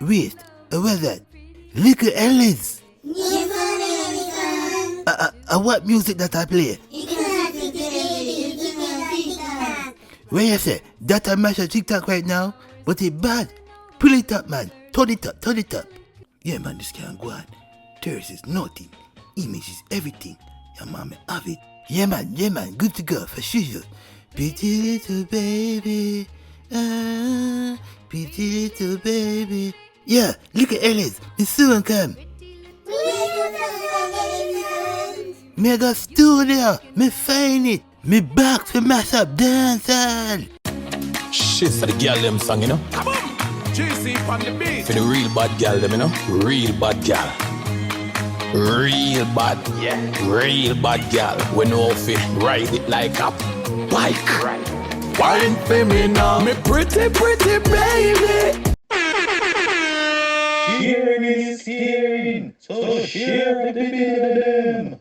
Wait, what's that? Little Ellis. What music that I play? Where you say? That I mash a TikTok right now? But it bad. Pull it up, man. Turn it up, turn it up. Yeah, man, this can't go on. Thirst is nothing. Image is everything. Your mama have it. Yeah, man, good to go, for sure. Pretty little baby. Pretty little baby. Yeah, look at Ellis. It's soon come. Me go studio. Me find it. Me back to mash up dancehall. Shit's for the girl them song, you know. JC on the beat. For the real bad girl them, you know. Real bad girl. Real bad. Yeah. Real bad girl. We know if it ride it like a bike. Wine for me now. Me pretty baby. Sharing is caring, so share the video with them.